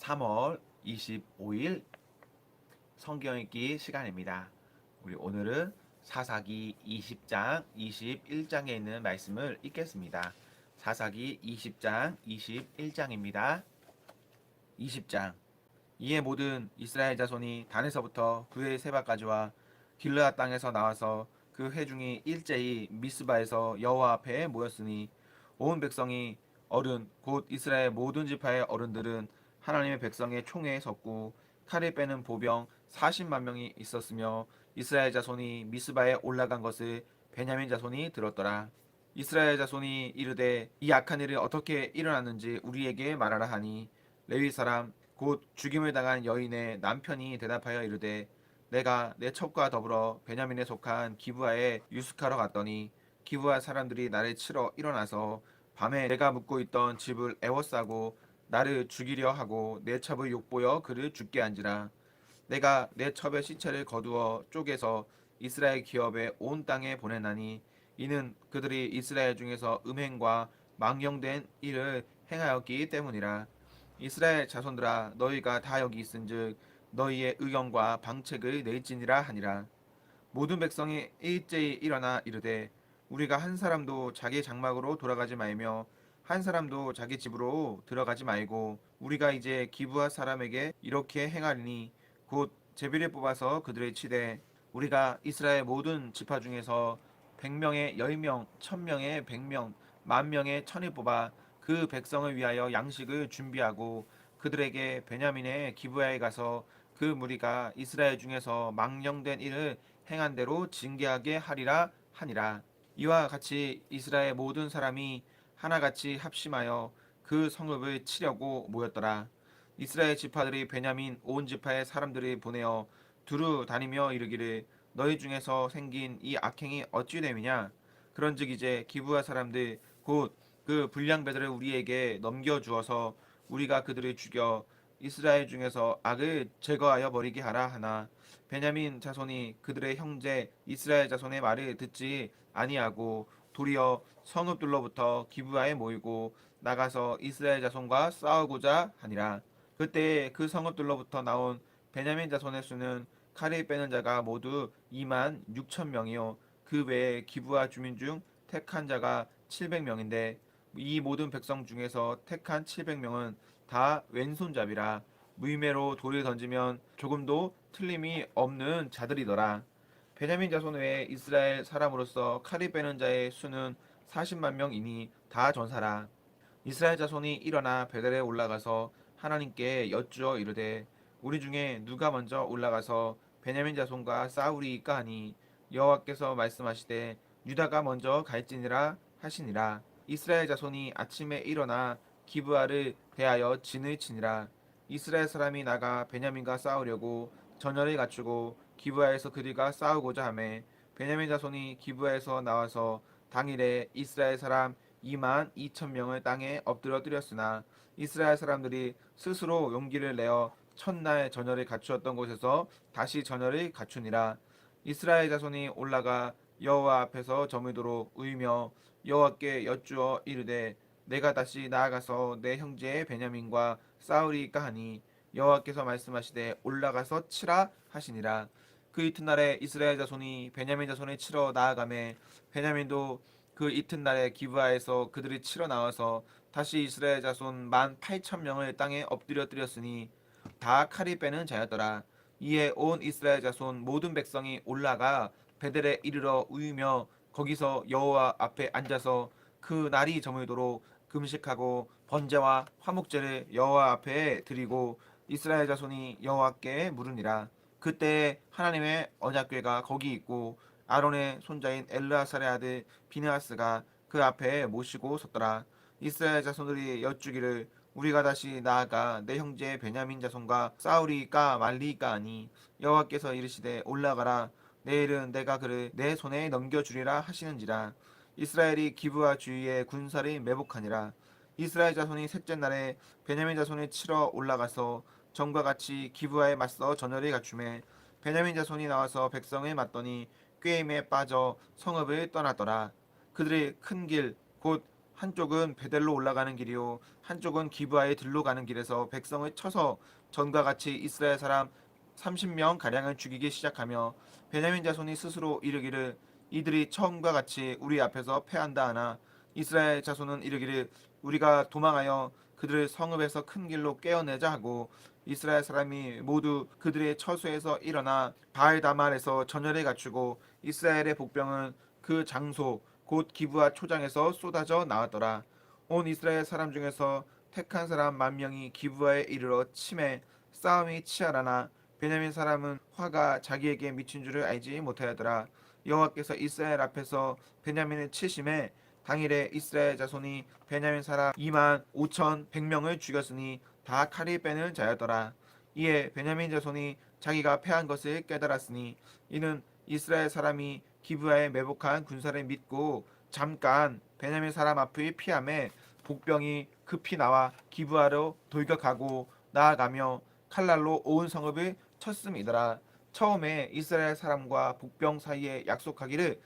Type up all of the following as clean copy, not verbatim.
3월 25일 성경 읽기 시간입니다. 우리 오늘은 사사기 20장 21장에 있는 말씀을 읽겠습니다. 사사기 20장 21장입니다. 20장. 이에 모든 이스라엘 자손이 단에서부터 그의 세바까지와 길르앗 땅에서 나와서 그 회중이 일제히 미스바에서 여호와 앞에 모였으니 온 백성이 어른 곧 이스라엘 모든 지파의 어른들은 하나님의 백성의 총회에 섰고 칼을 빼는 보병 40만 명이 있었으며 이스라엘 자손이 미스바에 올라간 것을 베냐민 자손이 들었더라. 이스라엘 자손이 이르되 이 악한 일이 어떻게 일어났는지 우리에게 말하라 하니 레위 사람 곧 죽임을 당한 여인의 남편이 대답하여 이르되 내가 내 첩과 더불어 베냐민에 속한 기브아에 유숙하러 갔더니 기브아 사람들이 나를 치러 일어나서 밤에 내가 묵고 있던 집을 에워싸고 나를 죽이려 하고 내 첩을 욕보여 그를 죽게 한지라. 내가 내 첩의 시체를 거두어 쪼개서 이스라엘 기업의 온 땅에 보내나니 이는 그들이 이스라엘 중에서 음행과 망령된 일을 행하였기 때문이라. 이스라엘 자손들아 너희가 다 여기 있은즉 너희의 의견과 방책을 낼지니라 하니라. 모든 백성이 일제히 일어나 이르되 우리가 한 사람도 자기 장막으로 돌아가지 말며 한 사람도 자기 집으로 들어가지 말고 우리가 이제 기브아 사람에게 이렇게 행하리니 곧 제비를 뽑아서 그들을 치되 우리가 이스라엘 모든 지파 중에서 100명에 10명, 1000명에 100명, 10,000명에 1000을 뽑아 그 백성을 위하여 양식을 준비하고 그들에게 베냐민의 기브아에 가서 그 무리가 이스라엘 중에서 망령된 일을 행한 대로 징계하게 하리라 하니라. 이와 같이 이스라엘 모든 사람이 하나같이 합심하여 그 성읍을 치려고 모였더라. 이스라엘 지파들이 베냐민 온 지파의 사람들이 보내어 두루 다니며 이르기를 너희 중에서 생긴 이 악행이 어찌 됨이냐. 그런즉 이제 기브아 사람들 곧 그 불량배들을 우리에게 넘겨주어서 우리가 그들을 죽여 이스라엘 중에서 악을 제거하여 버리게 하라 하나 베냐민 자손이 그들의 형제 이스라엘 자손의 말을 듣지 아니하고 도리어 성읍들로부터 기브아에 모이고 나가서 이스라엘 자손과 싸우고자 하니라. 그때 그 성읍들로부터 나온 베냐민 자손의 수는 칼을 빼는 자가 모두 2만 6천 명이요 그 외에 기브아 주민 중 택한 자가 700명인데 이 모든 백성 중에서 택한 700명은 다 왼손잡이라 무임매로 돌을 던지면 조금도 틀림이 없는 자들이더라. 베냐민 자손 외에 이스라엘 사람으로서 칼을 빼는 자의 수는 40만 명이니 다 전사라. 이스라엘 자손이 일어나 베델에 올라가서 하나님께 여쭈어 이르되 우리 중에 누가 먼저 올라가서 베냐민 자손과 싸우리이까 하니 여호와께서 말씀하시되 유다가 먼저 갈지니라 하시니라. 이스라엘 자손이 아침에 일어나 기브아를 대하여 진을 치니라. 이스라엘 사람이 나가 베냐민과 싸우려고 전열을 갖추고 기브아에서 그들과 싸우고자 하매 베냐민 자손이 기브아에서 나와서 당일에 이스라엘 사람 2만 2천 명을 땅에 엎드려 뜨렸으나 이스라엘 사람들이 스스로 용기를 내어 첫날 전열을 갖추었던 곳에서 다시 전열을 갖추니라. 이스라엘 자손이 올라가 여호와 앞에서 저물도록 울며 여호와께 여쭈어 이르되 내가 다시 나아가서 내 형제 베냐민과 싸우리이까 하니 여호와께서 말씀하시되 올라가서 치라 하시니라. 그 이튿날에 이스라엘 자손이 베냐민 자손을 치러 나아가매 베냐민도 그 이튿날에 기브아에서 그들이 치러 나와서 다시 이스라엘 자손 18,000명을 땅에 엎드려 뜨렸으니 다 칼이 빼는 자였더라. 이에 온 이스라엘 자손 모든 백성이 올라가 베델에 이르러 우이며 거기서 여호와 앞에 앉아서 그 날이 저물도록 금식하고 번제와 화목제를 여호와 앞에 드리고 이스라엘 자손이 여호와께 물으니라. 그때 하나님의 언약궤가 거기 있고 아론의 손자인 엘르아살의 아들 비느하스가 그 앞에 모시고 섰더라. 이스라엘 자손들이 여쭈기를 우리가 다시 나아가 내 형제 베냐민 자손과 싸우리까 말리까 하니 여호와께서 이르시되 올라가라. 내일은 내가 그를 내 손에 넘겨주리라 하시는지라. 이스라엘이 기브아 주위에 군사를 매복하니라. 이스라엘 자손이 셋째 날에 베냐민 자손을 치러 올라가서 전과 같이 기브아에 맞서 전열을 갖추매 베냐민 자손이 나와서 백성을 맞더니 꾀임에 빠져 성읍을 떠났더라. 그들이 큰 길 곧 한쪽은 베델로 올라가는 길이요 한쪽은 기브아의 들로 가는 길에서 백성을 쳐서 전과 같이 이스라엘 사람 30명 가량을 죽이기 시작하며 베냐민 자손이 스스로 이르기를 이들이 처음과 같이 우리 앞에서 패한다 하나 이스라엘 자손은 이르기를 우리가 도망하여 그들을 성읍에서 큰 길로 깨어내자 하고 이스라엘 사람이 모두 그들의 처소에서 일어나 바알다말에서 전열을 갖추고 이스라엘의 복병은 그 장소 곧 기브아 초장에서 쏟아져 나왔더라. 온 이스라엘 사람 중에서 택한 사람 10,000명이 기브아에 이르러 치매 싸움이 치열하나 베냐민 사람은 화가 자기에게 미친 줄을 알지 못하였더라. 여호와께서 이스라엘 앞에서 베냐민을 치심에 당일에 이스라엘 자손이 베냐민 사람 25,100명을 죽였으니 다 칼이 빼는 자였더라. 이에 베냐민 자손이 자기가 패한 것을 깨달았으니 이는 이스라엘 사람이 기브아에 매복한 군사를 믿고 잠깐 베냐민 사람 앞을 피함에 복병이 급히 나와 기브아로 돌격하고 나아가며 칼날로 온 성읍을 쳤음이더라. 처음에 이스라엘 사람과 복병 사이에 약속하기를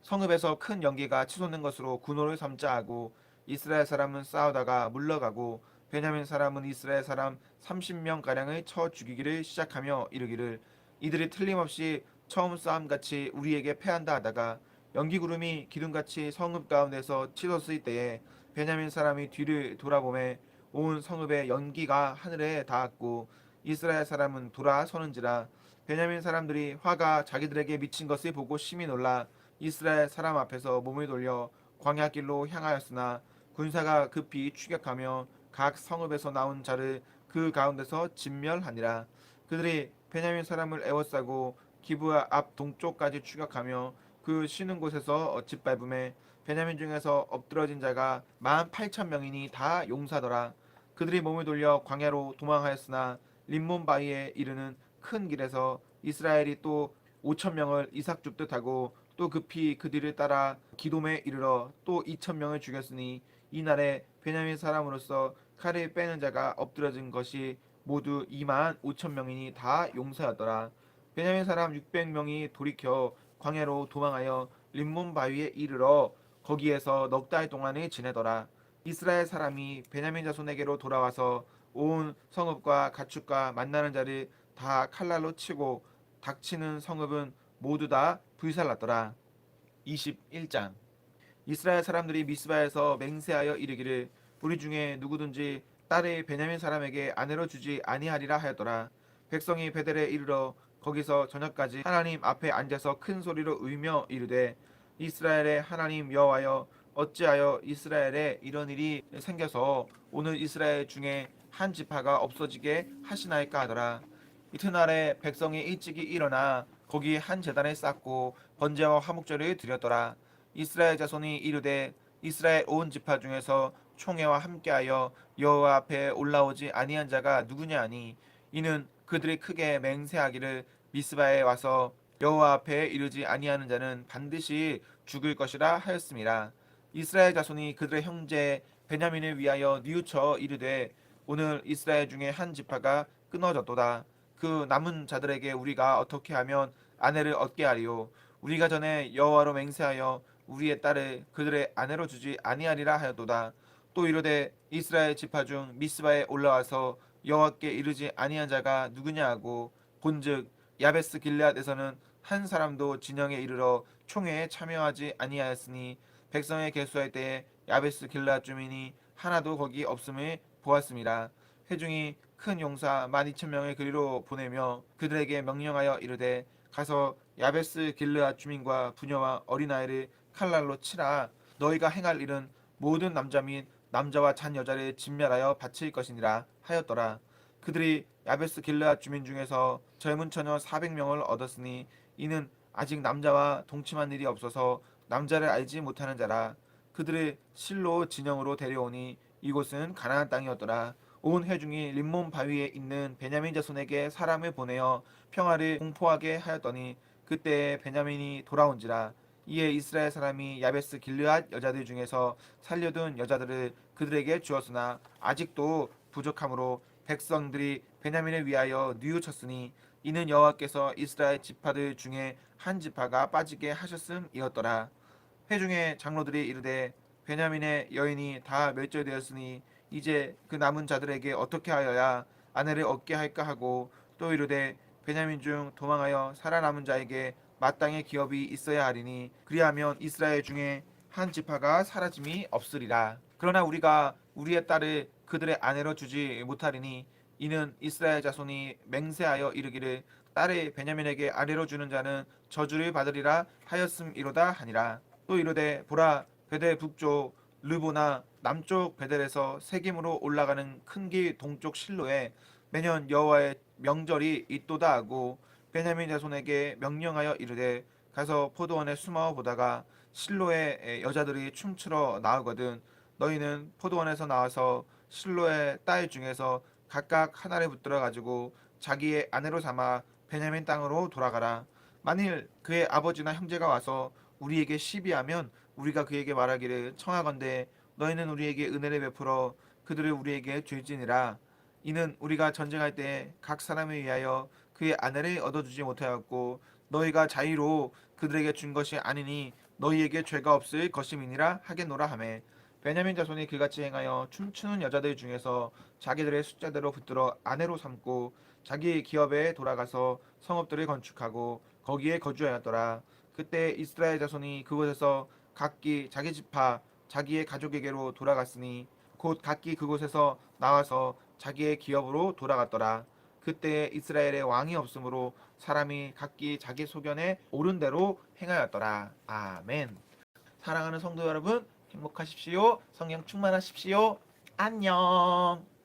성읍에서 큰 연기가 치솟는 것으로 군호를 삼자 하고 이스라엘 사람은 싸우다가 물러가고 베냐민 사람은 이스라엘 사람 30명 가량을 쳐 죽이기를 시작하며 이르기를 이들이 틀림없이 처음 싸움같이 우리에게 패한다 하다가 연기구름이 기둥같이 성읍 가운데서 치솟을 때에 베냐민 사람이 뒤를 돌아보매 온 성읍의 연기가 하늘에 닿았고 이스라엘 사람은 돌아서는지라 베냐민 사람들이 화가 자기들에게 미친 것을 보고 심히 놀라 이스라엘 사람 앞에서 몸을 돌려 광야길로 향하였으나 군사가 급히 추격하며 각 성읍에서 나온 자를 그 가운데서 진멸하니라. 그들이 베냐민 사람을 애워싸고 기브아 앞 동쪽까지 추격하며 그 쉬는 곳에서 짓밟음에 베냐민 중에서 엎드러진 자가 18,000명이니 다 용사더라. 그들이 몸을 돌려 광야로 도망하였으나 림몬 바위에 이르는 큰 길에서 이스라엘이 또 5,000명을 이삭 줍듯 하고 또 급히 그 뒤를 따라 기돔에 이르러 또 2,000명을 죽였으니 이날에 베냐민 사람으로서 칼을 빼는 자가 엎드러진 것이 모두 25,000명이니 다 용사였더라. 베냐민 사람 600명이 돌이켜 광야로 도망하여 림몬 바위에 이르러 거기에서 넉 달 동안을 지내더라. 이스라엘 사람이 베냐민 자손에게로 돌아와서 온 성읍과 가축과 만나는 자를 다 칼날로 치고 닥치는 성읍은 모두 다 불살랐더라. 21장 이스라엘 사람들이 미스바에서 맹세하여 이르기를 우리 중에 누구든지 딸을 베냐민 사람에게 아내로 주지 아니하리라 하였더라. 백성이 베델에 이르러 거기서 저녁까지 하나님 앞에 앉아서 큰 소리로 울며 이르되 이스라엘의 하나님 여호와여 어찌하여 이스라엘에 이런 일이 생겨서 오늘 이스라엘 중에 한 지파가 없어지게 하시나이까 하더라. 이튿날에 백성이 일찍이 일어나 거기 한 제단을 쌓고 번제와 화목제를 드렸더라. 이스라엘 자손이 이르되 이스라엘 온 지파 중에서 총회와 함께하여 여호와 앞에 올라오지 아니한 자가 누구냐 하니 이는 그들이 크게 맹세하기를 미스바에 와서 여호와 앞에 이르지 아니하는 자는 반드시 죽을 것이라 하였습니다. 이스라엘 자손이 그들의 형제 베냐민을 위하여 뉘우쳐 이르되 오늘 이스라엘 중에 한 지파가 끊어졌도다. 그 남은 자들에게 우리가 어떻게 하면 아내를 얻게 하리요. 우리가 전에 여호와로 맹세하여 우리의 딸을 그들의 아내로 주지 아니하리라 하였도다. 또 이르되 이스라엘 지파 중 미스바에 올라와서 여호와께 이르지 아니한 자가 누구냐 하고 본즉 야베스 길앗에서는 한 사람도 진영에 이르러 총회에 참여하지 아니하였으니 백성의 계수할 때에 야베스 길앗 주민이 하나도 거기 없음을 보았습니다. 회중이 큰 용사 12,000명을 그리로 보내며 그들에게 명령하여 이르되 가서 야베스 길르앗 주민과 부녀와 어린아이를 칼날로 치라. 너희가 행할 일은 모든 남자 및 남자와 잔 여자를 진멸하여 바칠 것이니라 하였더라. 그들이 야베스 길르앗 주민 중에서 젊은 처녀 400명을 얻었으니 이는 아직 남자와 동침한 일이 없어서 남자를 알지 못하는 자라. 그들을 실로 진영으로 데려오니 이곳은 가나안 땅이었더라. 온 회중이 림몬 바위에 있는 베냐민 자손에게 사람을 보내어 평화를 공포하게 하였더니 그때에 베냐민이 돌아온지라. 이에 이스라엘 사람이 야베스 길르앗 여자들 중에서 살려둔 여자들을 그들에게 주었으나 아직도 부족함으로 백성들이 베냐민을 위하여 뉘우쳤으니 이는 여호와께서 이스라엘 지파들 중에 한 지파가 빠지게 하셨음이었더라. 회중의 장로들이 이르되 베냐민의 여인이 다 멸절되었으니 이제 그 남은 자들에게 어떻게 하여야 아내를 얻게 할까 하고 또 이르되 베냐민 중 도망하여 살아남은 자에게 마땅의 기업이 있어야 하리니 그리하면 이스라엘 중에 한 지파가 사라짐이 없으리라. 그러나 우리가 우리의 딸을 그들의 아내로 주지 못하리니 이는 이스라엘 자손이 맹세하여 이르기를 딸을 베냐민에게 아내로 주는 자는 저주를 받으리라 하였음이로다 하니라. 또 이르되 보라 베델 북쪽 르보나 남쪽 베델에서 세김으로 올라가는 큰 길 동쪽 실로에 매년 여호와의 명절이 있도다 하고 베냐민 자손에게 명령하여 이르되 가서 포도원에 숨어 보다가 실로의 여자들이 춤추러 나오거든 너희는 포도원에서 나와서 실로의 딸 중에서 각각 하나를 붙들어 가지고 자기의 아내로 삼아 베냐민 땅으로 돌아가라. 만일 그의 아버지나 형제가 와서 우리에게 시비하면 우리가 그에게 말하기를 청하건대 너희는 우리에게 은혜를 베풀어 그들을 우리에게 줄지니라. 이는 우리가 전쟁할 때 각 사람을 위하여 그의 아내를 얻어주지 못하였고 너희가 자의로 그들에게 준 것이 아니니 너희에게 죄가 없을 것임이니라 하겠노라 하매 베냐민 자손이 그같이 행하여 춤추는 여자들 중에서 자기들의 숫자대로 붙들어 아내로 삼고 자기 기업에 돌아가서 성읍들을 건축하고 거기에 거주하였더라. 그때 이스라엘 자손이 그곳에서 각기 자기 지파 자기의 가족에게로 돌아갔으니 곧 각기 그곳에서 나와서 자기의 기업으로 돌아갔더라. 그때 이스라엘에 왕이 없으므로 사람이 각기 자기 소견에 옳은 대로 행하였더라. 아멘. 사랑하는 성도 여러분, 행복하십시오. 성령 충만하십시오. 안녕.